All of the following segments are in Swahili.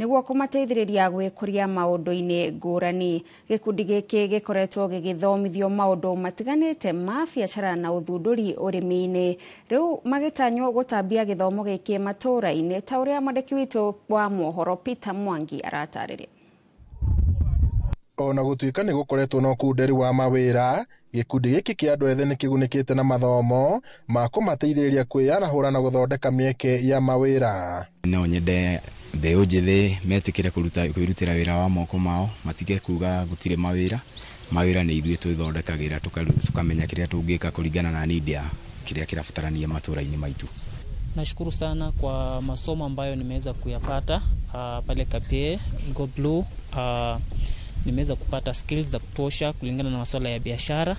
niguo kumateithĩrĩria gwĩkũria maũndũ-inĩ ngũrani. Gĩkundi gĩkĩ gĩkoretwo gĩgĩthomithio maũndũ matiganĩte ma biacara na ũthundũri ũrĩmi-inĩ. Rĩu magĩtanywo gũtambia gĩthomo gĩkĩ matũũra-inĩ ta ũrĩa mwandĩki witũ wa mohoro Peter Mwangi aratarĩria. Ona gũtuĩka nĩ gũkoretwo na ũkunderi wa mawĩra, gĩkundi gĩkĩ kĩa andũ ethĩ nĩ kĩgunĩkĩte na mathomo ma kũmateithĩrĩria kwĩyanahũra na gũthondeka mĩeke ya mawĩra. No nyende mbeũ njĩthĩ metĩkĩre kwĩrutĩra wĩra wa moko mao, matige kuga gũtirĩ mawĩra nĩ ithuĩ twĩthondekagĩra tukamenya kĩrĩa tũngĩka kũringana na need ya kĩrĩa kĩrabatarania matũũra-inĩ maitũ. Nashukuru sana kwa masomo ambayo nimeweza kuyapata pale KPA Go Blue. Nimeweza kupata skills za kutosha kulingana na masuala ya biashara.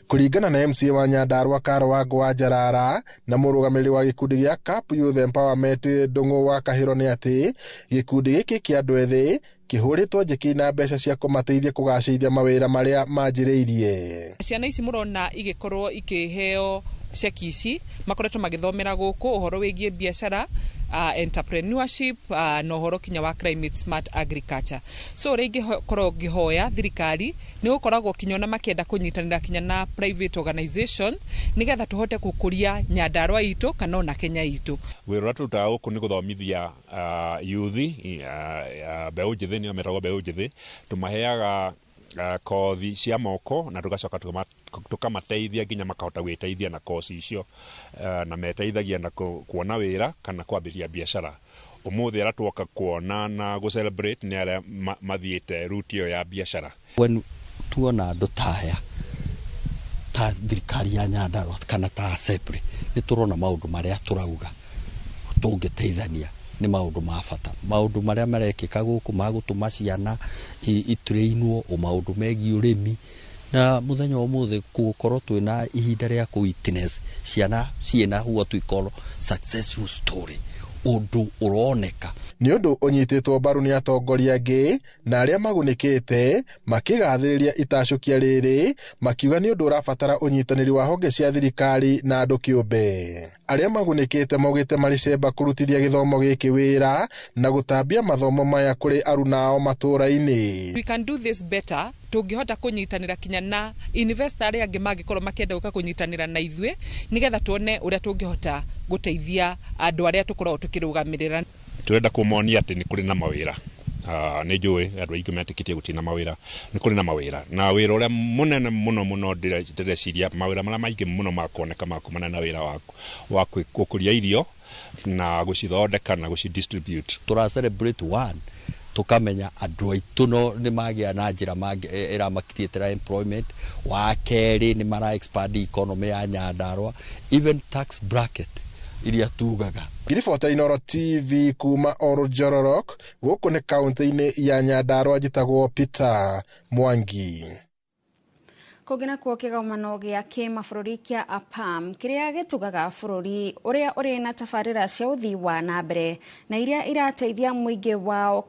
Kulingana na MCA wa Nyandarua Karo wa Gwanjarara na mũrũgamĩrĩri wa gĩkundi gĩa CAP Youth Empowerment Ndung'u wa Kahĩro nĩ atĩ gĩkundi gĩkĩ kĩa andũ ethĩ kĩhũrĩtwo njeki na mbeca cia kũmateithia kũgacĩrithia mawĩra marĩa manjĩrĩirie. Ciana ici mũrona igĩkorwo ikĩheo ceki ici makoretwo magĩthomera gũkũ ũhoro wĩgiĩ biacara, entrepreneurship na ũhoro kinya wa climate smart agriculture. So ũrĩa ingĩkorwo ngĩhoya thirikari nĩ gũkoragwo kinya ona makĩenda kũnyitanĩra kinya na private organization nĩgetha tũhote gũkũria Nyandarua itũ kana ona Kenya itũ. Wĩra ũrĩa tũrutaga gũkũ nĩ gũthomithia youth mbeũ njĩthĩ, nĩo metagwo mbeũ njĩthĩ, tũmaheaga kothi cia moko na tugacoka tukamateithia nginya makahota gwĩteithia na kozi icio na meteithagia na kuona wĩra kana kwambĩrĩria biacara. Ũmũthĩ ara tuoka kuona na go celebrate nĩ arĩa mathiĩte route ĩyo ya biacara. Tuona andũ ta thirikari ya Nyandarua kana ta Assembly nĩ tũrona maũndũ marĩa tũrauga tũngĩteithania nĩ maũndũ ma bata, maũndũ marĩa marekĩka gũkũ ma gũtũma ciana itrainwo o maũndũ megiĩ ũrĩmi na mũthenya ũmũthĩ gũkorwo twĩna ihinda rĩa witness ciana ciena what we call successful story, ũndũ ũroneka. Nĩ ũndũ ũnyitĩtwo mbaru nĩ atongoria angĩ na arĩa magunĩkĩte makĩgathĩrĩria itacũkia rĩrĩ makiuga nĩ ũndũ ũrabatara ũnyitanĩri wa honge cia thirikari na andũ kĩũmbe. Arĩa magunĩkĩte maugĩte maricemba kũrutithia gĩthomo gĩkĩ wĩra na gũtambia mathomo maya kũrĩ aruna ao matũũra-inĩ. We can do this better. Tũngĩhota kũnyitanĩra kinya na investor arĩa angĩ mangĩkorwo makĩenda gũka kũnyitanĩra na ithuĩ nĩgetha tuone ũrĩa tũngĩhota gũteithia andũ arĩa tũkoragwo tũkĩrũgamĩrĩra. Turenda kũmonia atĩ nĩ kũrĩ na mawĩra. Nĩ njũĩ andũ aingĩ metĩkĩtie gũtirĩ na mawĩra, nĩ kũrĩ na mawĩra. Na wĩra ũrĩa mũnene mũno ndĩreciria mawĩra marĩa maingĩ mũno makoneka makumana na wĩra wa gũkũria irio na gũcithondeka na gũcidistribute. Tũra celebrate one tukamenya andũ aitũ no nĩ magĩa na njĩra ĩramakiriĩtĩra employment. Wa kerĩ nĩ mara expand economy ya Nyandarua, even tax bracket iria tugaga. Ribota Inooro TV kuma Orojororok gũkũ nĩ kaunti-inĩ ya Nyandarua njĩtagwo Peter Mwangi. Kũgina kuo kĩgomano gĩa kĩmabũrũri kĩa APAM kĩrĩa gĩtugaga bũrũri ũrĩa ũrĩ na tabarĩra cia ũthii wa na mbere na iria irateithia mũingĩ wao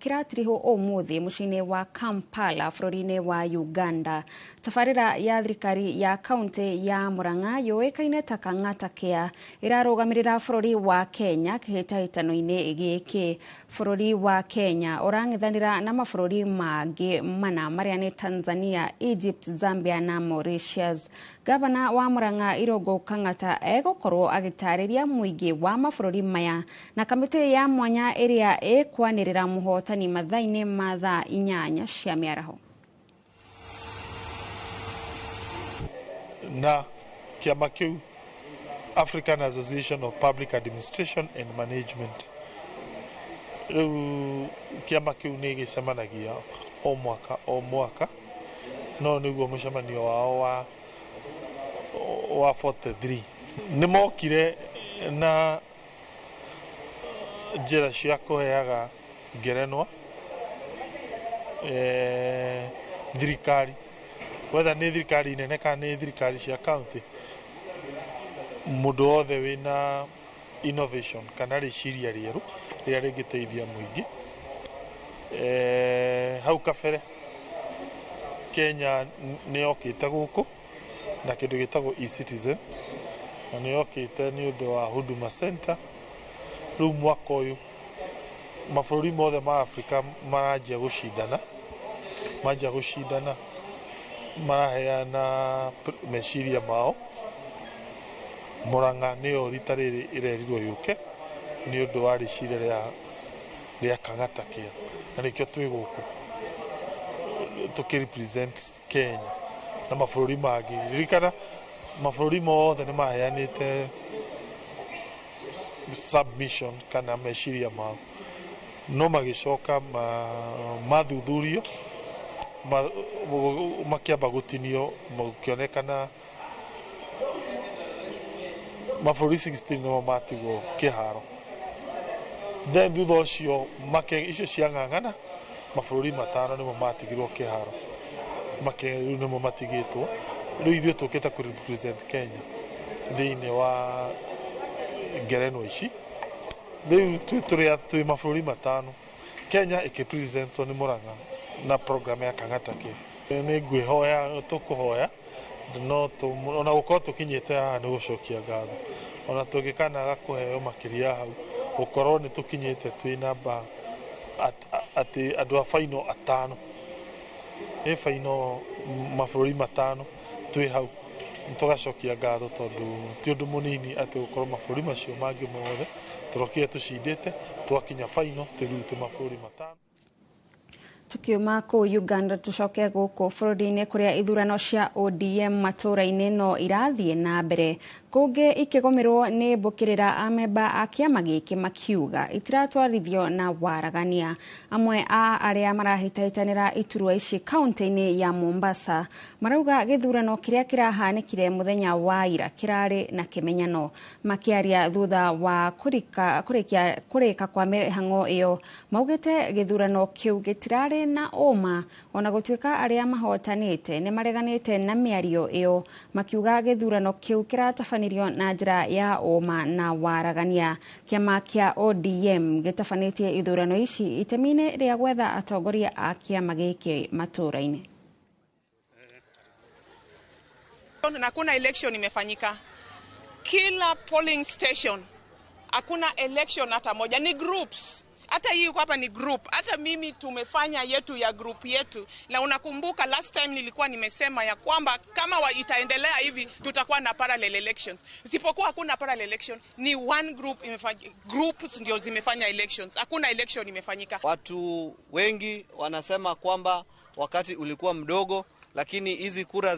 kĩratirihwo ũmũthĩ mũciĩ-inĩ wa Kampala bũrũri-inĩ wa Uganda. Tabarĩra ya thirikari ya kaunti ya Murang'a yũĩkaine ta Kang'ata Care ĩrarũgamĩrĩra bũrũri wa Kenya kĩhĩtahĩtano-inĩ gĩkĩ. Bũrũri wa Kenya ũrang'ethanĩra na mabũrũri mangĩ mana marĩa nĩ Tanzania, Egypt, Zambia na Mauritius. Gavana wa Murang'a Irũngũ Kang'ata egũkorwo agĩtarĩria mũingĩ wa mabũrũri maya na kamĩtĩ ya mwanya ĩrĩa ĩkwanĩrĩra mũhotani mathaa-inĩ ma thaa 8 cia mĩaraho. Na kĩama kĩu African Association of Public Administration and Management. Rĩu kĩama kĩu nĩ gĩcemanagia o mwaka no nĩguo mũcemanio wao wa 43. Nĩ mokire na njĩra cia kũheaga ngerenwa thirikari, whether nĩ thirikari nene kana nĩ thirikari cia county. Mũndũ wothe wĩna innovation kana rĩciria rĩerũ rĩrĩa rĩngĩteithia mũingĩ. Hau kabere Kenya nĩ yokĩte gũkũ na kĩndũ gĩtagwo e-citizen na nĩ yokĩte nĩ ũndũ wa Huduma Center. Rĩu mwaka ũyũ mabũrũri mothe ma Afrika maranjia gũcindana maraheana meciria mao. Murang'a nĩyo rita rĩrĩ ĩrerirwo yũke nĩ ũndũ wa rĩciria rĩa Kang'ata kĩo, na nĩkĩo twĩ gũkũ tũkĩrepresent Kenya na mabũrũri mangĩ. Ririkana mabũrũri mothe nĩ maheanĩte submission kana meciria mao, no magĩcoka mathuthurio makĩamba gũtinio, gũkĩonekana mabũrũri 16 nĩmo matigwo kĩharo. Then thutha ũcio icio ciang'ang'ana mabũrũri 5 nĩmo matigirwo kĩharo, rĩu nĩmo matigĩtwo. Rĩu ithuĩ tũkĩte kũrepresent Kenya thĩinĩ wa ngerenwa ici. Rĩu twĩ mabũrũri 5, Kenya ĩkĩpresentwo nĩ Murang'a na program ya Kang'ata kĩo. Nĩ ngwĩhoya, tũkũhoya ona gũkorwo tũkinyĩte haha nĩ gũcokia ngatho, ona tũngĩkanaga kũheo makĩria hau, gũkorwo nĩ tũkinyĩte twĩ namba atĩ andũ a final 5 ĩ final mabũrũri 5 twĩ hau, tũgacokia ngatho tondũ ti ũndũ mũnini atĩ gũkorwo mabũrũri macio mangĩ mothe tũrokire tũcindĩte twakinya final rĩu twĩ mabũrũri 5. Tukiuma kũu Uganda tucoke gũkũ bũrũri-inĩ kũrĩa ithurano cia ODM matũra-inĩ no irathiĩ na mbere, kũngĩ ikĩgũmĩrwo nĩ mbũkĩrĩra amemba a kĩama gĩkĩ makiuga itiratwarithio na waragania. Amwe a arĩa marahĩtahĩtanĩra iturwa ici kaunti-inĩ ya Mombasa marauga gĩthurano kĩrĩa kĩrahanĩkire mũthenya wa ira kĩrarĩ na kĩmenyano. Makĩaria thutha wa kũrĩka kwa mĩhang'o ĩyo, maugĩte gĩthurano kĩu gĩtirarĩ na ũma, ona gũtuĩka arĩa mahotanĩte nĩ mareganĩte na mĩario ĩyo, makiuga gĩthurano kĩu kĩratabanĩrio na njĩra ya ũma na waragania. Kĩama kĩa ODM gĩtabanĩtie ithurano ici itemi-inĩ rĩa gwetha atongoria a kĩama gĩkĩ matũra-inĩ. Na kuna election imefanyika kila polling station, hakuna election hata moja, ni groups. Hata hii yuko hapa ni group. Hata mimi tumefanya yetu ya group yetu. Na unakumbuka last time nilikuwa nimesema ya kwamba kama itaendelea hivi tutakuwa na parallel elections. Isipokuwa hakuna parallel election, ni one group imefanya, groups ndio zimefanya elections. Hakuna election imefanyika. Watu wengi wanasema kwamba wakati ulikuwa mdogo, lakini hizi kura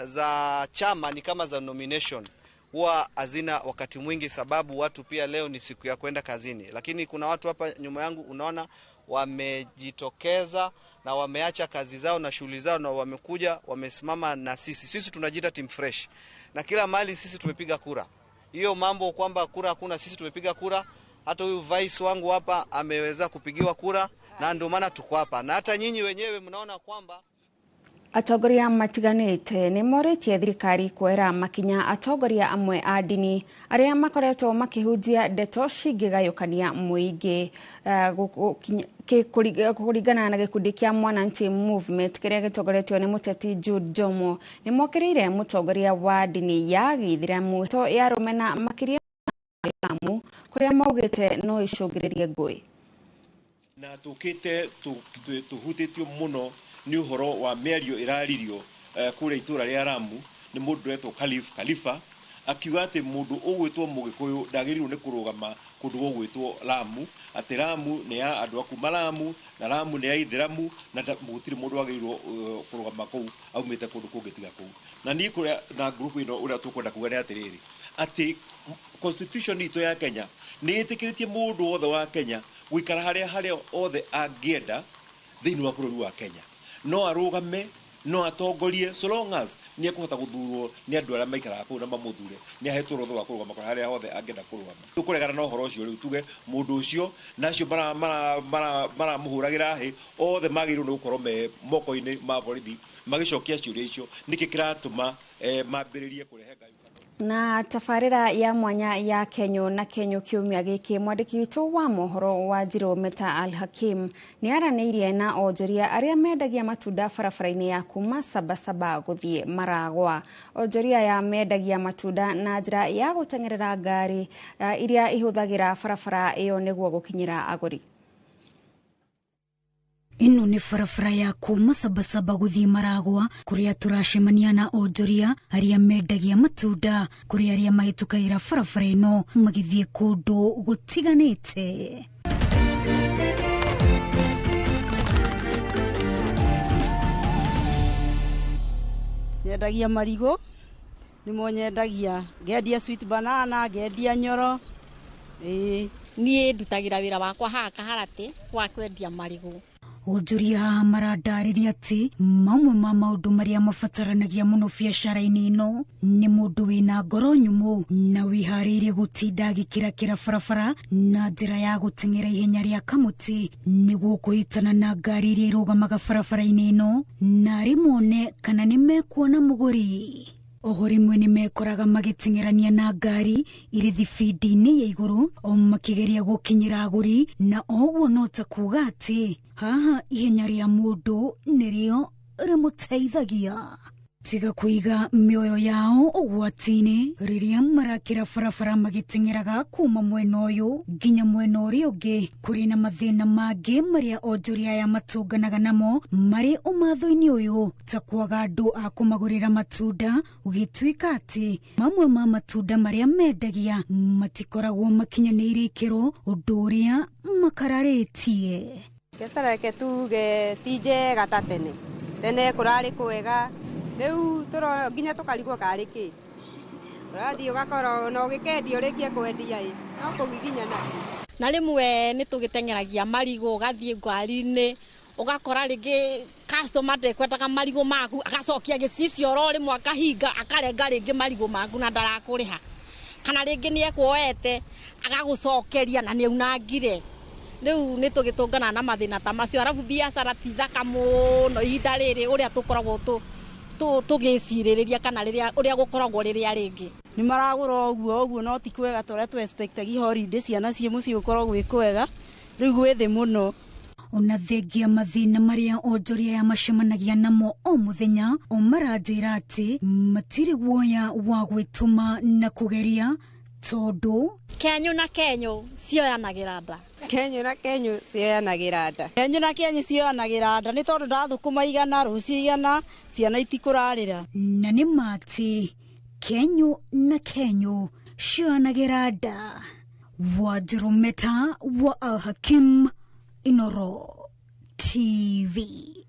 za chama ni kama za nomination. Huwa hazina wakati mwingi sababu watu pia leo ni siku ya kwenda kazini. Lakini kuna watu hapa nyuma yangu unaona wamejitokeza na wameacha kazi zao na shughuli zao na wamekuja wamesimama na sisi. Sisi tunajiita team fresh. Na kila mahali sisi tumepiga kura. Hiyo mambo kwamba kura hakuna, sisi tumepiga kura. Hata huyu vice wangu hapa ameweza kupigiwa kura na ndio maana tuko hapa. Na hata nyinyi wenyewe mnaona kwamba atongoria matiganĩte nĩ morĩtie thirikari kuoera makinya atongoria amwe a ndini arĩa makoretwo makĩhunjia ndeto cingĩgayũkania mũingĩ kũringana na gĩkundi kĩa Mwananchi Movement kĩrĩa gĩtongoretio nĩ mũteti Jude Jomo. Nĩ mokĩrĩire mũtongoria wa ndini ya Gĩithĩramu ya rũmena makĩria Lamu kũrĩa maugĩte no icũngĩrĩrie ngũĩ. Na tũkĩte tũhutĩtio mũno ni uhoro wa mĩario iraririo kũrĩa itũra rĩa Lamu nĩ mũndũ wetwo Khalifa akiuga atĩ mũndũ ũgwĩtwo Mũgĩkũyũ ndagĩrĩirwo nĩ kũrũgama kũndũ gũgwĩtwo Lamu, atĩ Lamu nĩ ya andũ akuma Lamu na Lamu nĩ ya Ithĩramu na gũtirĩ mũndũ wagĩrĩirwo kũrũgama kũu aumĩte kũndũ kũngĩ tiga kũu. Na niĩ kũrĩa na group ĩno ũrĩa tũkwenda kuga nĩ atĩrĩrĩ, atĩ constitution itũ ya Kenya nĩ ĩtĩkĩrĩtie mũndũ wothe wa Kenya gũikara harĩa othe angĩenda thĩinĩ wa bũrũri wa Kenya. No arũgame, no atongorie, so long as nĩ ekũhota gũthurwo nĩ andũ arĩa maikaraga kũu na mamũthure, nĩ ahetwo rũtha wa kũrũgama harĩa hothe angĩenda kũrũgama. Tũkũregana na ũhoro ũcio rĩu tuge mũndũ ũcio na acio maramũhũragĩra hĩ othe magĩrĩirwo nĩ gũkorwo me moko-inĩ ma borithi magĩcokia ciũria icio. Nĩkĩ kĩratũma mambĩrĩrie kũrehe ngayũkano? Na tafarira ya mwanya ya Kenyo na Kenyo kiumia giki mwandiki witũ wa mohoro wa Njirũ Meta Al-Hakim ni aranĩirie na onjoria arĩa mendagia matunda barabara-inĩ ya kuma Sabasaba gũthiĩ Maragwa. Onjoria ya mendagia matunda na njĩra ya gũteng'erera ngari iria ihũthagĩra barabara ĩyo nĩguo gũkinyĩra agũri. Ino ni barabara ya kuma Sabasaba gũthiĩ Maragwa kuria turacemania na onjoria arĩa mendagia matunda kuria arĩa mahĩtũkagĩra barabara ĩno magĩthiĩ kũndũ gũtiganĩte. Nyendagia marigo, nimo nyendagia ngendia sweet banana, ngendia nyoro. Niĩ ndutagira wĩra wakwa haha Kaharati wa kwendia marigo. Onjoria haha marandarĩria atĩ mamwe ma maũndũ marĩa mabataranagia mũno biacara-inĩ ĩno nĩ mũndũ wĩna ngoro nyũmũ na wĩharĩirie gũtinda agĩkĩrakĩra barabara na njĩra ya gũteng'era ihenya rĩa kamũtĩ nĩguo kũhĩtana na ngari iria irũgamaga barabara-inĩ ĩno na rĩmone kana nĩ mekuona mũgũri. Oho rĩmwe nĩ mekoraga magĩteng'erania na ngari irĩ thibindi-inĩ ya igũrũ o makĩgeria gũkinyĩra agũri na oguo no ta kuuga atĩ haha ihenya rĩa mũndũ nĩrĩo rĩmũteithagia. Tiga kũiga mĩoyo yao ũgwati-inĩ rĩrĩa marakĩra barabara magĩteng'eraga kuma mwena ũyũ nginya mwena ũrĩa ũngĩ. Kũrĩ na mathĩna mangĩ marĩa onjoria aya matũnganaga namo marĩ ũmatho-inĩ ũyũ ta kwaga andũ a kũmagũrĩra matunda gũgĩtuĩka atĩ mamwe ma matunda marĩa mendagia matikoragwo makinyanĩire ikĩro ũndũ ũrĩa makararĩtie. Biacara yake tuge ti njega ta tene. Tene kũrarĩ kwega. Rĩu tũro nginya tũkarigwo karĩ kĩ. Ũrathiĩ ũgakora no gĩkendia ũrĩkie kwendia ĩ. No kũgiginyana. Na rĩmwe nĩ tũgĩteng'eragia marigo ũgathiĩ ngari-inĩ ũgakora rĩngĩ customer ndekwendaga marigo maku agacokia gĩcicio oro rĩmwe akahinga akarenga rĩngĩ marigo maku na ndarakũrĩha. Kana rĩngĩ nĩ ekuoete agagũcokeria na nĩ unangire. Rĩu nĩ tũgĩtũngana na mathĩna ta macio. Arabu biacara ti thaka mũno ihinda rĩrĩ ũrĩa tũkoragwo tũgĩcirĩrĩria kana ũrĩa gũkoragwo rĩrĩa rĩngĩ. Nĩ maragũra ũguo no ti kwega tũrĩa tũ expectagi holiday ciana ciĩ mũciĩ gũkorwo gwĩ kwega. Rĩu gwĩ thĩ mũno. Ona thengia mathĩna marĩa onjoria ya macemanagia namo o mũthenya o maranjĩra atĩ matirĩ guoya wa gwĩtũma na kũgeria tondũ Kenyo na Kenyo cioyanagĩra nda. Kenyo na Kenyo cioyanagĩra nda. Kenyo na Kenyo cioyanagĩra nda nĩ tondũ ndathũkũma igana rũciũ igana ciana itikũrarĩra. Na nĩ mati Kenyo na Kenyo cioyanagĩra nda. Wa Njirũ Meta wa Al-Hakim, Inooro TV.